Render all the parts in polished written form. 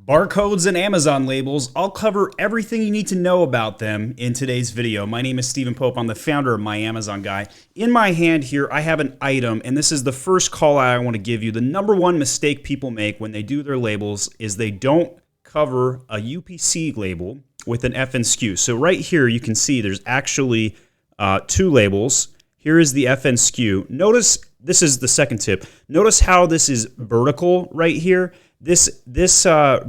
Barcodes and Amazon labels, I'll cover everything you need to know about them in today's video. My name is Stephen Pope. I'm the founder of My Amazon Guy. In my hand here, I have an item, and this is the first call out I want to give you. The number one mistake people make when they do their labels is they don't cover a UPC label with an FNSKU. So right here, you can see there's actually two labels. Here is the FNSKU. Notice, this is the second tip. Notice how this is vertical right here. This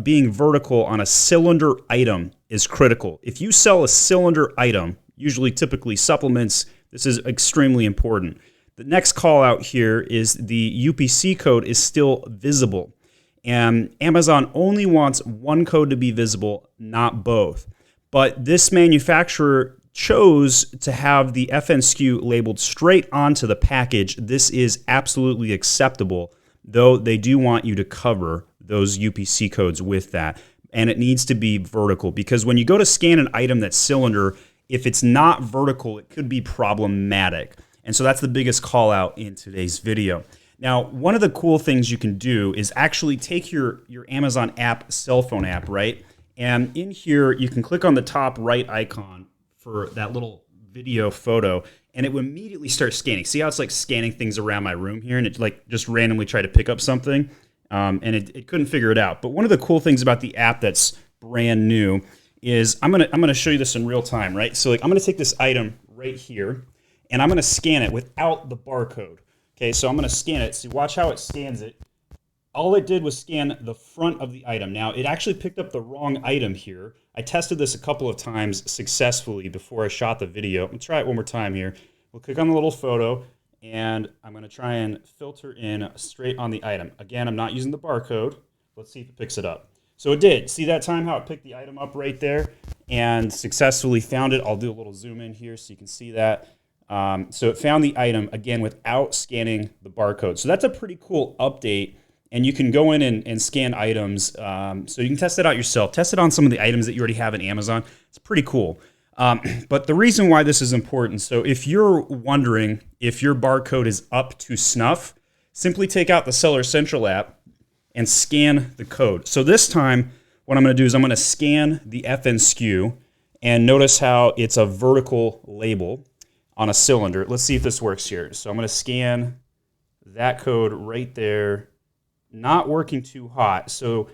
being vertical on a cylinder item is critical. If you sell a cylinder item, usually typically supplements, this is extremely important. The next call out here is the UPC code is still visible. And Amazon only wants one code to be visible, not both. But this manufacturer chose to have the FNSKU labeled straight onto the package. This is absolutely acceptable, though they do want you to cover those UPC codes with that. And it needs to be vertical, because when you go to scan an item that's cylinder, if it's not vertical, it could be problematic. And so that's the biggest call out in today's video. Now, one of the cool things you can do is actually take your Amazon app, cell phone app, right? And in here, you can click on the top right icon for that little video photo, and it will immediately start scanning. See how it's like scanning things around my room here, and it like just randomly tried to pick up something, and it couldn't figure it out. But one of the cool things about the app that's brand new is I'm gonna show you this in real time, right? So like I'm gonna take this item right here, and I'm gonna scan it without the barcode. Okay, so I'm gonna scan it. See, watch how it scans it. All it did was scan the front of the item. Now, it actually picked up the wrong item here. I tested this a couple of times successfully before I shot the video. I'm gonna try it one more time here. We'll click on the little photo, and I'm gonna try and filter in straight on the item. Again, I'm not using the barcode. Let's see if it picks it up. So it did. See that time how it picked the item up right there and successfully found it? I'll do a little zoom in here so you can see that. So it found the item, again, without scanning the barcode. So that's a pretty cool update. And you can go in and scan items, so you can test it out yourself. Test it on some of the items that you already have in Amazon. It's pretty cool. But the reason why this is important, so if you're wondering if your barcode is up to snuff, simply take out the Seller Central app and scan the code. So this time, what I'm going to do is I'm going to scan the FNSKU, and notice how it's a vertical label on a cylinder. Let's see if this works here. So I'm going to scan that code right there. Not working too hot, so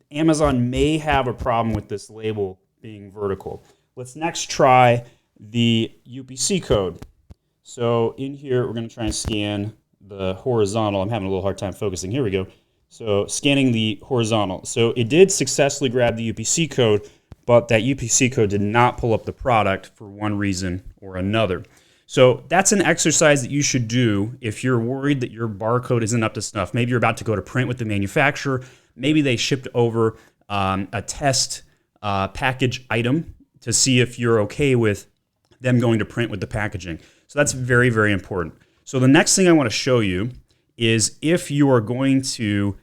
Amazon may have a problem with this label being vertical. Let's next try the UPC code. So in here, we're going to try and scan the horizontal. I'm having a little hard time focusing. Here we go. So scanning the horizontal. So it did successfully grab the UPC code, but that UPC code did not pull up the product for one reason or another. So that's an exercise that you should do if you're worried that your barcode isn't up to snuff. Maybe you're about to go to print with the manufacturer. Maybe they shipped over a test package item to see if you're okay with them going to print with the packaging. So that's very, very important. So the next thing I want to show you is if you are going to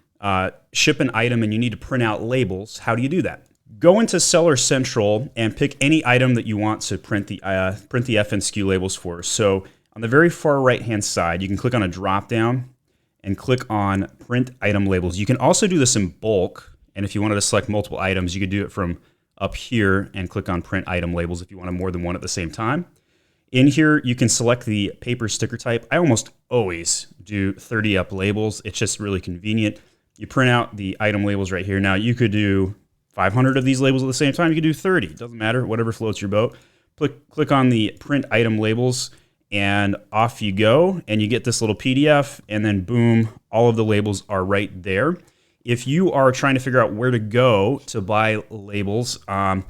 ship an item and you need to print out labels, how do you do that? Go into Seller Central and pick any item that you want to print the FNSKU labels for. So on the very far right-hand side, you can click on a drop-down and click on Print Item Labels. You can also do this in bulk, and if you wanted to select multiple items, you could do it from up here and click on Print Item Labels if you wanted more than one at the same time. In here, you can select the paper sticker type. I almost always do 30 up labels. It's just really convenient. You print out the item labels right here. Now, you could do 500 of these labels at the same time. You can do 30. It doesn't matter. Whatever floats your boat. Click on the print item labels, and off you go. And you get this little PDF, and then boom, all of the labels are right there. If you are trying to figure out where to go to buy labels, I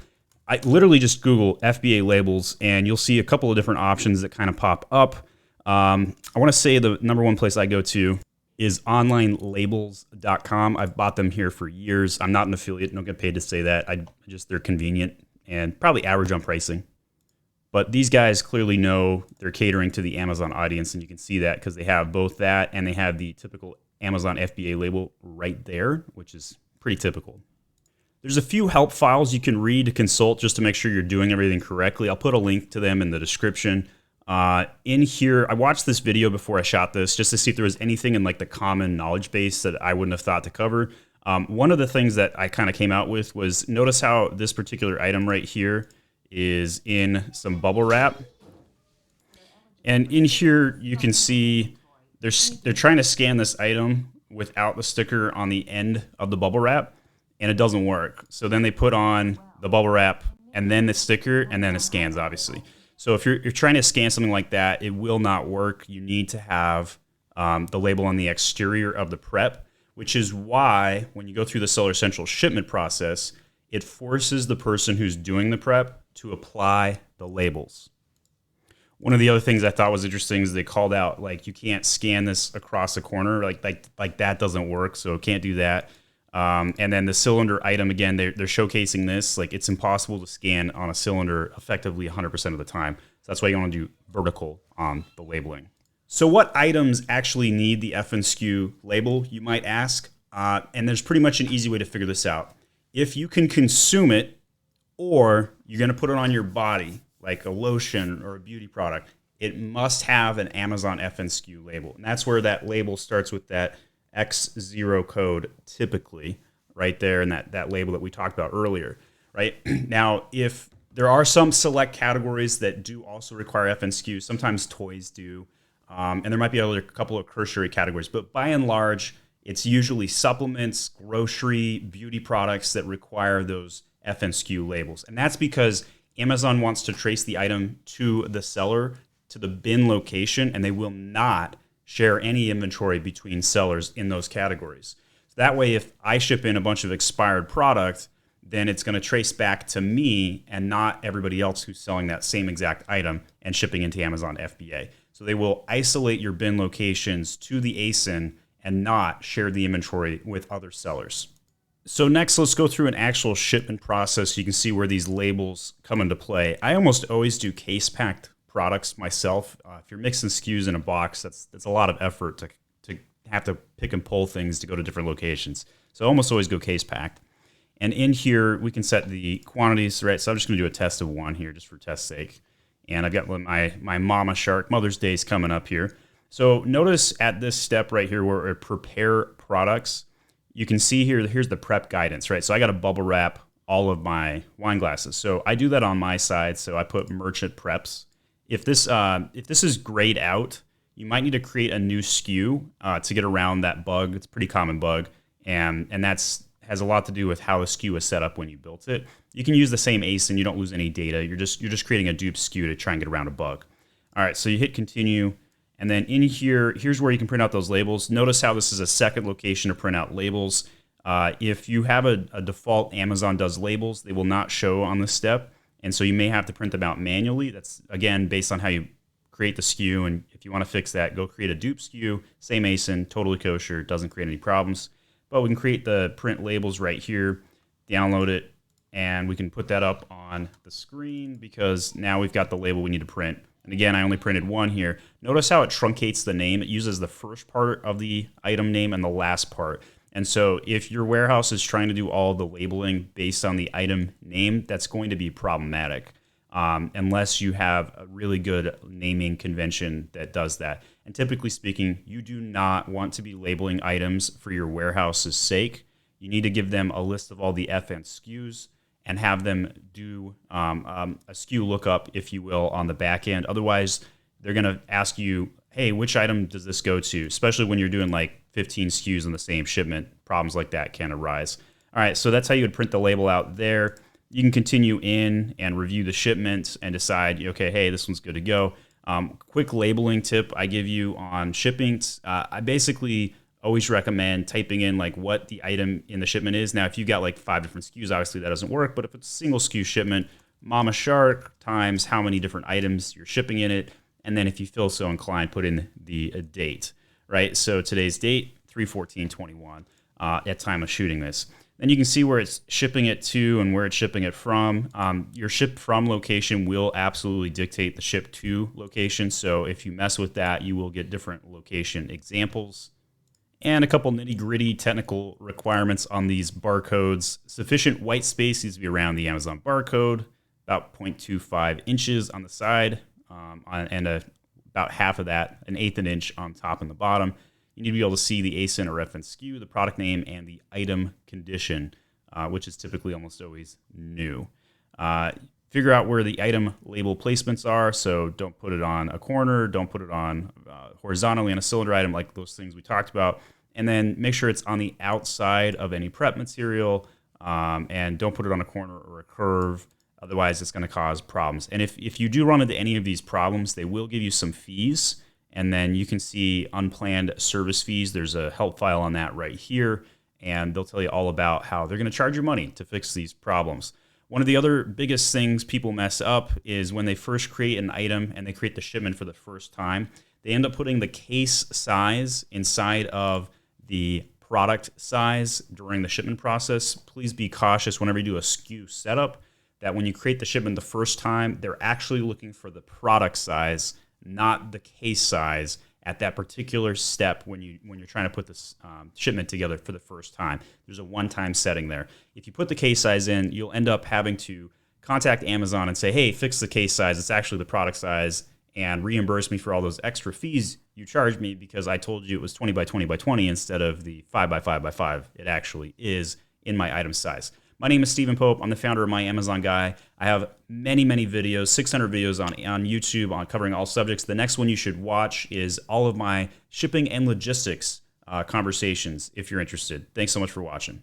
literally just Google FBA labels, and you'll see a couple of different options that kind of pop up. I want to say the number one place I go to is onlinelabels.com. I've bought them here for years. I'm not an affiliate, don't get paid to say that. They're convenient and probably average on pricing. But these guys clearly know they're catering to the Amazon audience, and you can see that because they have both that and they have the typical Amazon FBA label right there, which is pretty typical. There's a few help files you can read to consult just to make sure you're doing everything correctly. I'll put a link to them in the description. In here, I watched this video before I shot this just to see if there was anything in like the common knowledge base that I wouldn't have thought to cover. One of the things that I kind of came out with was, notice how this particular item right here is in some bubble wrap. And in here, you can see they're trying to scan this item without the sticker on the end of the bubble wrap, and it doesn't work. So then they put on the bubble wrap and then the sticker, and then it scans, obviously. So if you're trying to scan something like that, it will not work. You need to have the label on the exterior of the prep, which is why when you go through the Seller Central shipment process, it forces the person who's doing the prep to apply the labels. One of the other things I thought was interesting is they called out, like, you can't scan this across the corner, like that doesn't work, so can't do that. And then the cylinder item, again, they're showcasing this, like it's impossible to scan on a cylinder effectively 100% of the time. So that's why you want to do vertical on the labeling. So what items actually need the FNSKU label, you might ask? And there's pretty much an easy way to figure this out. If you can consume it, or you're going to put it on your body, like a lotion or a beauty product, it must have an Amazon FNSKU label. And that's where that label starts with that X0 code, typically, right there in that label that we talked about earlier, right? Now, if there are some select categories that do also require FNSKU, sometimes toys do, and there might be a couple of tertiary categories, but by and large, it's usually supplements, grocery, beauty products that require those FNSKU labels. And that's because Amazon wants to trace the item to the seller, to the bin location, and they will not share any inventory between sellers in those categories. So that way, if I ship in a bunch of expired product, then it's going to trace back to me and not everybody else who's selling that same exact item and shipping into Amazon FBA. So they will isolate your bin locations to the ASIN and not share the inventory with other sellers. So next, let's go through an actual shipment process so you can see where these labels come into play. I almost always do case-packed products myself. If you're mixing SKUs in a box, that's a lot of effort to have to pick and pull things to go to different locations. So I almost always go case-packed. And in here, we can set the quantities, right? So I'm just going to do a test of one here just for test's sake. And I've got my Mama Shark, Mother's Day is coming up here. So notice at this step right here where it prepare products, you can see here, here's the prep guidance, right? So I got to bubble wrap all of my wine glasses. So I do that on my side. So I put merchant preps. If this is grayed out, you might need to create a new SKU to get around that bug. It's a pretty common bug, and has a lot to do with how the SKU is set up when you built it. You can use the same ASIN, you don't lose any data. You're just creating a dupe SKU to try and get around a bug. All right, so you hit continue, and then in here, here's where you can print out those labels. Notice how this is a second location to print out labels. If you have a default Amazon does labels, they will not show on this step. And so you may have to print them out manually. That's, again, based on how you create the SKU. And if you want to fix that, go create a dupe SKU, same ASIN, totally kosher, doesn't create any problems. But we can create the print labels right here, download it, and we can put that up on the screen because now we've got the label we need to print. And again, I only printed one here. Notice how it truncates the name. It uses the first part of the item name and the last part. And so if your warehouse is trying to do all the labeling based on the item name, that's going to be problematic unless you have a really good naming convention that does that. And typically speaking, you do not want to be labeling items for your warehouse's sake. You need to give them a list of all the FNSKUs and have them do a SKU lookup, if you will, on the back end. Otherwise, they're going to ask you, hey, which item does this go to? Especially when you're doing like 15 SKUs on the same shipment, problems like that can arise. All right, so that's how you would print the label out there. You can continue in and review the shipments and decide, okay, hey, this one's good to go. Quick labeling tip I give you on shippings. I basically always recommend typing in like what the item in the shipment is. Now, if you've got like 5 different SKUs, obviously that doesn't work. But if it's a single SKU shipment, Mama Shark times how many different items you're shipping in it. And then if you feel so inclined, put in the date, right? So today's date, 3/14/21, at time of shooting this. Then you can see where it's shipping it to and where it's shipping it from. Your ship from location will absolutely dictate the ship to location. So if you mess with that, you will get different location examples. And a couple nitty-gritty technical requirements on these barcodes. Sufficient white space needs to be around the Amazon barcode, about 0.25 inches on the side, and about half of that, 1/8 an inch on top and the bottom. you need to be able to see the ASIN or FNSKU, the product name, and the item condition, which is typically almost always new. Figure out where the item label placements are. So don't put it on a corner, don't put it on horizontally on a cylinder item, like those things we talked about. And then make sure it's on the outside of any prep material, and don't put it on a corner or a curve. Otherwise, it's going to cause problems. And if you do run into any of these problems, they will give you some fees. And then you can see unplanned service fees. There's a help file on that right here. And they'll tell you all about how they're going to charge you money to fix these problems. One of the other biggest things people mess up is when they first create an item and they create the shipment for the first time, they end up putting the case size inside of the product size during the shipment process. Please be cautious whenever you do a SKU setup that when you create the shipment the first time, they're actually looking for the product size, not the case size at that particular step when you're trying to put this shipment together for the first time. There's a one-time setting there. If you put the case size in, you'll end up having to contact Amazon and say, hey, fix the case size. It's actually the product size, and reimburse me for all those extra fees you charged me because I told you it was 20 by 20 by 20 instead of the 5 by 5 by 5 it actually is in my item size. My name is Stephen Pope. I'm the founder of My Amazon Guy. I have many, many videos, 600 videos on YouTube on covering all subjects. The next one you should watch is all of my shipping and logistics conversations if you're interested. Thanks so much for watching.